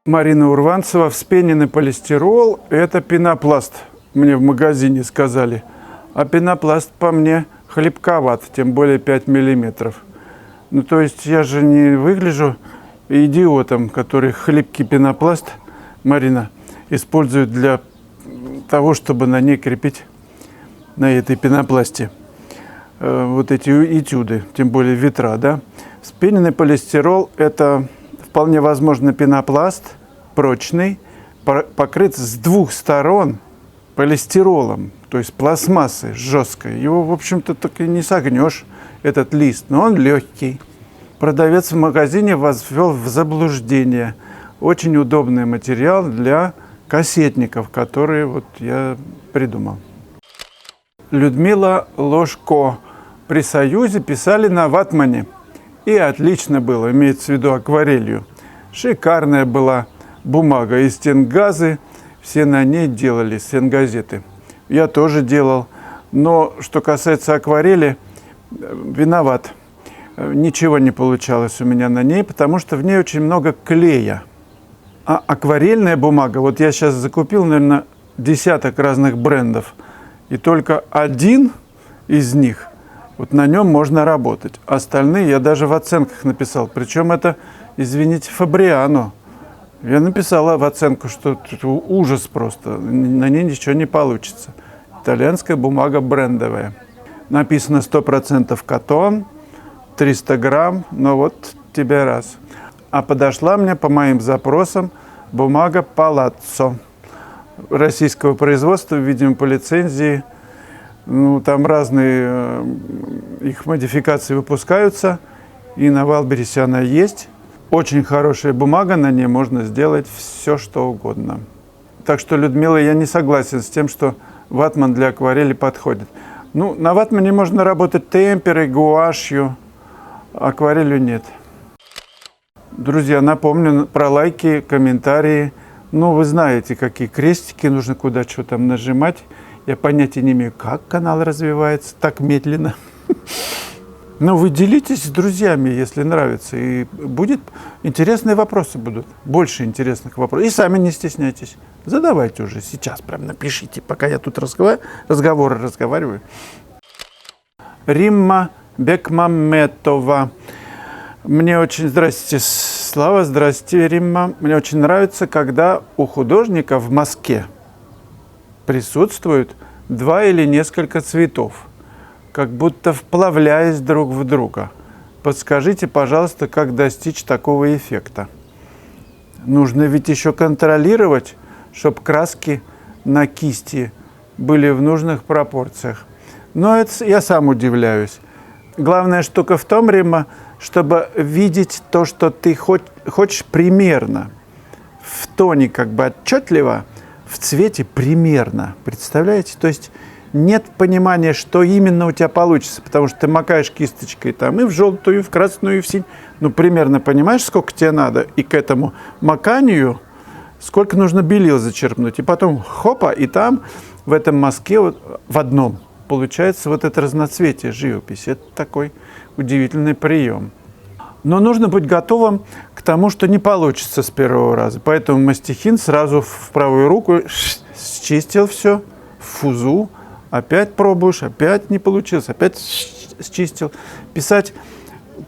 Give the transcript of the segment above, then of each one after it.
Марина Урванцева, вспененный полистирол – это пенопласт, мне в магазине сказали. А пенопласт по мне хлипковат, тем более 5 миллиметров. Ну, то есть я же не выгляжу идиотом, который хлипкий пенопласт, Марина, использует для того, чтобы на ней крепить, на этой пенопласте, вот эти этюды, тем более ветра, да. Вспененный полистирол – это вполне возможно пенопласт, прочный, покрыт с двух сторон полистиролом, то есть пластмассой жесткой. Его, в общем-то, так и не согнешь, этот лист, но он легкий. Продавец в магазине вас ввел в заблуждение. Очень удобный материал для кассетников, которые вот я придумал. Людмила Ложко. При Союзе писали на ватмане. И отлично было, имеется в виду акварелью. Шикарная была бумага и стенгазы. Все на ней делали, стенгазеты. Я тоже делал. Но что касается акварели, виноват. Ничего не получалось у меня на ней, потому что в ней очень много клея. А акварельная бумага, вот я сейчас закупил, наверное, десяток разных брендов. И только один из них, вот на нем можно работать. Остальные я даже в оценках написал. Причем это, извините, Фабриано. Я написала в оценку, что это ужас просто. На ней ничего не получится. Итальянская бумага брендовая. Написано 100% катон, 300 грамм, но вот тебе раз. А подошла мне по моим запросам бумага Палаццо. Российского производства, видимо, по лицензии. Ну, там разные их модификации выпускаются. И на Валбересе она есть. Очень хорошая бумага, на ней можно сделать все, что угодно. Так что, Людмила, я не согласен с тем, что ватман для акварели подходит. Ну, на ватмане можно работать темперой, гуашью, акварелью нет. Друзья, напомню про лайки, комментарии. Ну, вы знаете, какие крестики нужно, куда что там нажимать. Я понятия не имею, как канал развивается так медленно. Но вы делитесь с друзьями, если нравится. И будет интересные вопросы будут. Больше интересных вопросов. И сами не стесняйтесь. Задавайте уже сейчас. Прям напишите, пока я тут разговариваю. Римма Бекмамметова. Мне очень... Здрасте, Слава. Здрасте, Римма. Мне очень нравится, когда у художника в мазке присутствуют два или несколько цветов, как будто вплавляясь друг в друга. Подскажите, пожалуйста, как достичь такого эффекта? Нужно ведь еще контролировать, чтобы краски на кисти были в нужных пропорциях. Но это я сам удивляюсь. Главная штука в том, Римма, чтобы видеть то, что ты хочешь примерно, в тоне как бы отчетливо, в цвете примерно. Представляете? То есть нет понимания, что именно у тебя получится, потому что ты макаешь кисточкой там и в желтую, и в красную, и в синюю. Ну, примерно понимаешь, сколько тебе надо, и к этому маканию сколько нужно белил зачерпнуть. И потом хопа, и там в этом мазке вот, в одном получается вот это разноцветие живописи. Это такой удивительный прием. Но нужно быть готовым к тому, что не получится с первого раза. Поэтому мастихин сразу в правую руку счистил все, в фузу. Опять пробуешь, опять не получилось, опять счистил. Писать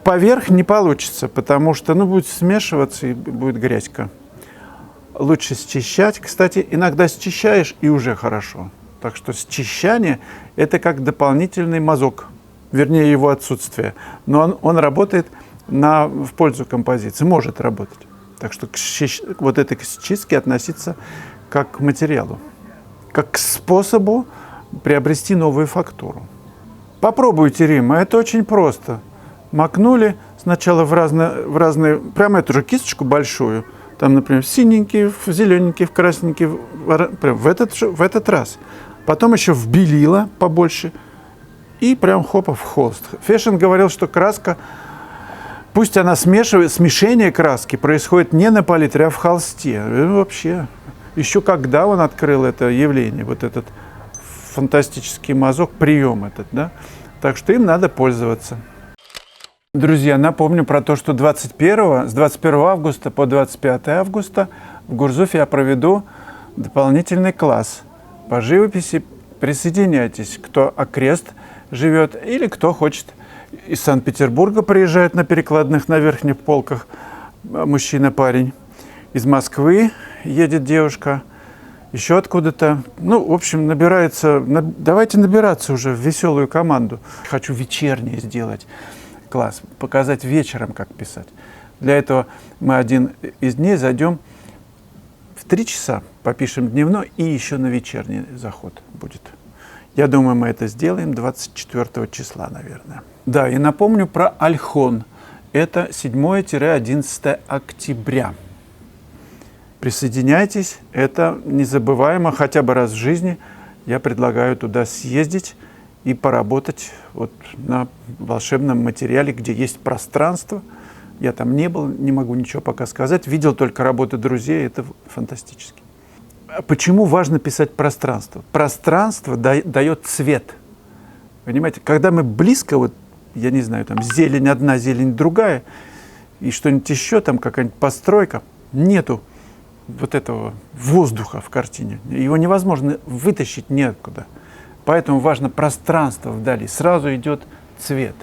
поверх не получится, потому что будет смешиваться и будет грязька. Лучше счищать. Кстати, иногда счищаешь и уже хорошо. Так что счищание – это как дополнительный мазок, вернее его отсутствие. Но он работает в пользу композиции, может работать. Так что вот этой к чистке относиться как к материалу, как к способу приобрести новую фактуру. Попробуйте, Римма, это очень просто. Макнули сначала в разные, прямо эту же кисточку большую, там, например, синенький, в зелененький, в красненький, прям в этот раз. Потом еще в белила побольше и прям хопа в холст. Фешин говорил, что краска, пусть она смешение краски происходит не на палитре, а в холсте. И вообще, еще когда он открыл это явление, вот этот фантастический мазок, прием этот, да? Так что им надо пользоваться. Друзья, напомню про то, что с 21 августа по 25 августа в Гурзуфе я проведу дополнительный класс по живописи. Присоединяйтесь, кто окрест живет или кто хочет. Из Санкт-Петербурга приезжают на перекладных на верхних полках мужчина-парень. Из Москвы едет девушка, еще откуда-то. Ну, в общем, давайте набираться уже в веселую команду. Хочу вечерний сделать класс, показать вечером, как писать. Для этого мы один из дней зайдем в 3 часа, попишем дневной и еще на вечерний заход будет. Я думаю, мы это сделаем 24 числа, наверное. Да, и напомню про Альхон. Это 7-11 октября. Присоединяйтесь, это незабываемо, хотя бы раз в жизни я предлагаю туда съездить и поработать вот на волшебном материале, где есть пространство. Я там не был, не могу ничего пока сказать, видел только работы друзей, это фантастически. Почему важно писать пространство? Пространство дает цвет. Понимаете, когда мы близко, вот, я не знаю, там зелень одна, зелень другая, и что-нибудь еще, там какая-нибудь постройка, нету вот этого воздуха в картине. Его невозможно вытащить неоткуда. Поэтому важно пространство вдали. Сразу идет цвет.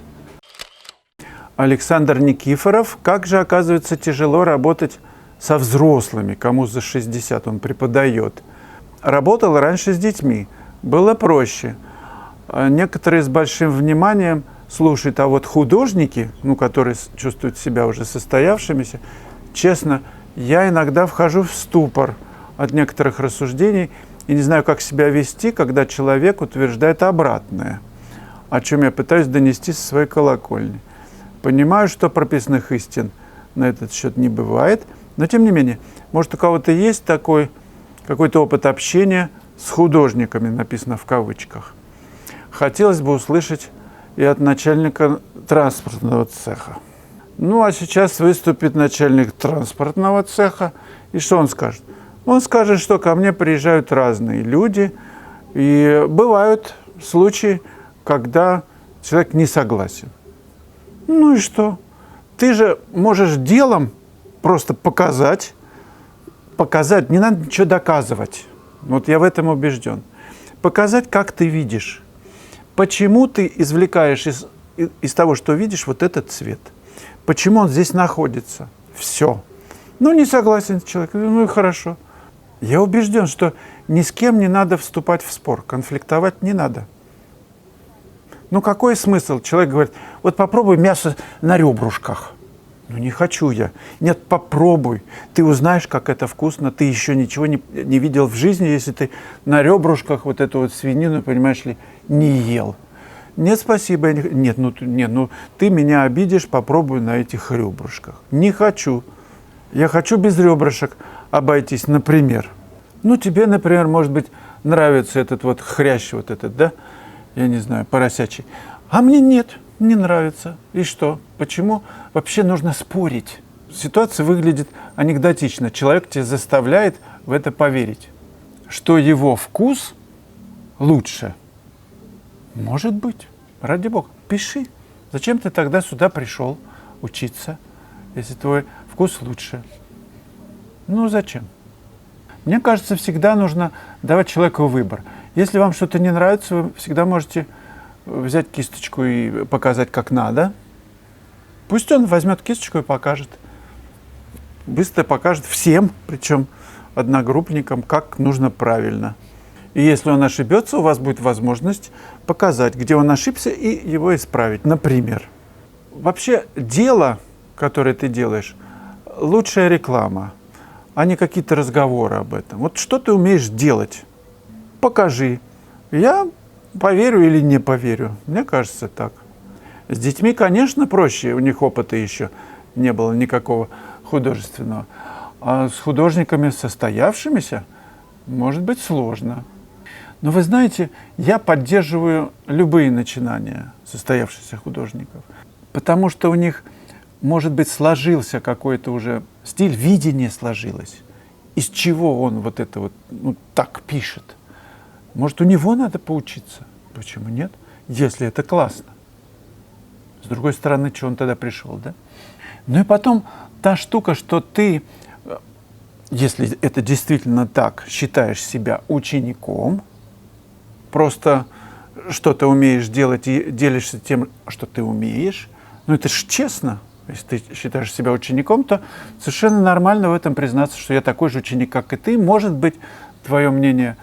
Александр Никифоров. Как же, оказывается, тяжело работать со взрослыми, кому за 60 он преподает. Работал раньше с детьми. Было проще. Некоторые с большим вниманием слушают, а вот художники, которые чувствуют себя уже состоявшимися, честно, я иногда вхожу в ступор от некоторых рассуждений и не знаю, как себя вести, когда человек утверждает обратное, о чем я пытаюсь донести со своей колокольни. Понимаю, что прописных истин на этот счет не бывает, но тем не менее, может, у кого-то есть такой какой-то опыт общения с художниками, написано в кавычках. Хотелось бы услышать и от начальника транспортного цеха. Ну, а сейчас выступит начальник транспортного цеха, и что он скажет? Он скажет, что ко мне приезжают разные люди, и бывают случаи, когда человек не согласен. Ну и что? Ты же можешь делом просто показать, не надо ничего доказывать. Вот я в этом убежден. Показать, как ты видишь. Почему ты извлекаешь из того, что видишь, вот этот цвет? Почему он здесь находится? Все. Ну, не согласен человек. Ну и хорошо. Я убежден, что ни с кем не надо вступать в спор, конфликтовать не надо. Ну, какой смысл? Человек говорит, вот попробуй мясо на ребрышках. Ну, не хочу я. Нет, попробуй. Ты узнаешь, как это вкусно. Ты еще ничего не видел в жизни, если ты на ребрышках вот эту вот свинину, понимаешь ли, не ел. Нет, спасибо. Нет, ты меня обидишь, попробуй на этих ребрышках. Не хочу. Я хочу без ребрышек обойтись, например. Ну, тебе, например, может быть, нравится этот вот хрящ, вот этот, да? Я не знаю, поросячий. А мне нет, не нравится. И что? Почему вообще нужно спорить? Ситуация выглядит анекдотично. Человек тебя заставляет в это поверить, что его вкус лучше. Может быть. Ради бога, пиши. Зачем ты тогда сюда пришел учиться, если твой вкус лучше? Ну, зачем? Мне кажется, всегда нужно давать человеку выбор. Если вам что-то не нравится, вы всегда можете взять кисточку и показать, как надо. Пусть он возьмет кисточку и покажет. Быстро покажет всем, причем одногруппникам, как нужно правильно. И если он ошибется, у вас будет возможность показать, где он ошибся, и его исправить. Например, вообще дело, которое ты делаешь, лучшая реклама, а не какие-то разговоры об этом. Вот что ты умеешь делать? Покажи. Я поверю или не поверю. Мне кажется так. С детьми, конечно, проще. У них опыта еще не было никакого художественного. А с художниками состоявшимися может быть сложно. Но вы знаете, я поддерживаю любые начинания состоявшихся художников, потому что у них, может быть, сложился какой-то уже стиль, видение сложилось. Из чего он вот это вот так пишет? Может, у него надо поучиться? Почему нет? Если это классно. С другой стороны, что он тогда пришел, да? Ну и потом та штука, что ты, если это действительно так, считаешь себя учеником, просто что-то умеешь делать и делишься тем, что ты умеешь, ну это же честно. Если ты считаешь себя учеником, то совершенно нормально в этом признаться, что я такой же ученик, как и ты. Может быть, твое мнение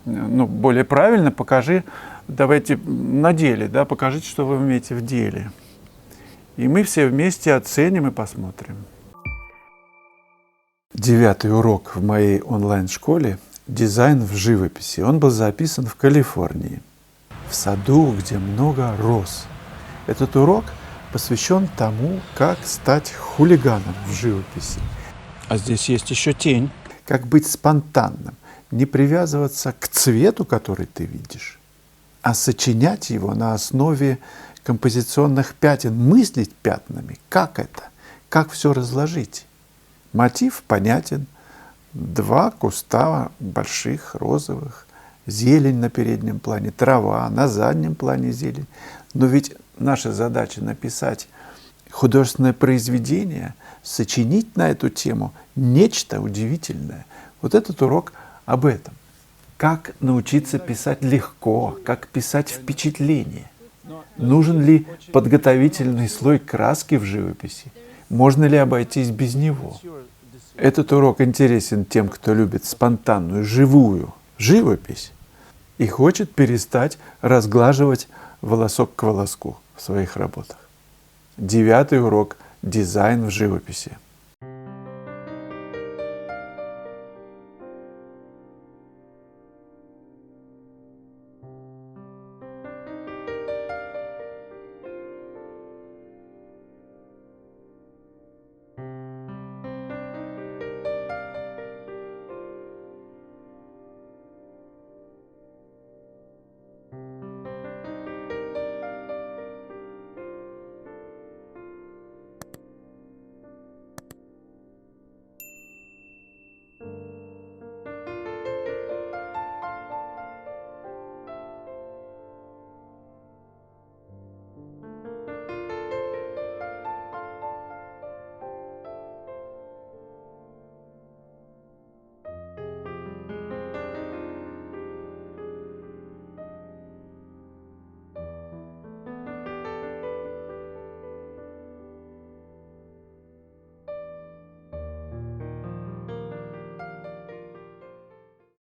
более правильно. Покажи, давайте на деле, да, покажите, что вы умеете в деле. И мы все вместе оценим и посмотрим. 9-й урок в моей онлайн-школе «Дизайн в живописи». Он был записан в Калифорнии, в саду, где много роз. Этот урок посвящен тому, как стать хулиганом в живописи. А здесь есть еще тень. Как быть спонтанным, не привязываться к цвету, который ты видишь, а сочинять его на основе композиционных пятен, мыслить пятнами. Как это? Как все разложить? Мотив понятен. 2 куста больших, розовых, зелень на переднем плане, трава, на заднем плане зелень. Но ведь наша задача написать художественное произведение, сочинить на эту тему нечто удивительное. Вот этот урок об этом. Как научиться писать легко, как писать впечатление. Нужен ли подготовительный слой краски в живописи? Можно ли обойтись без него? Этот урок интересен тем, кто любит спонтанную, живую живопись и хочет перестать разглаживать волосок к волоску в своих работах. 9-й урок «Дизайн в живописи».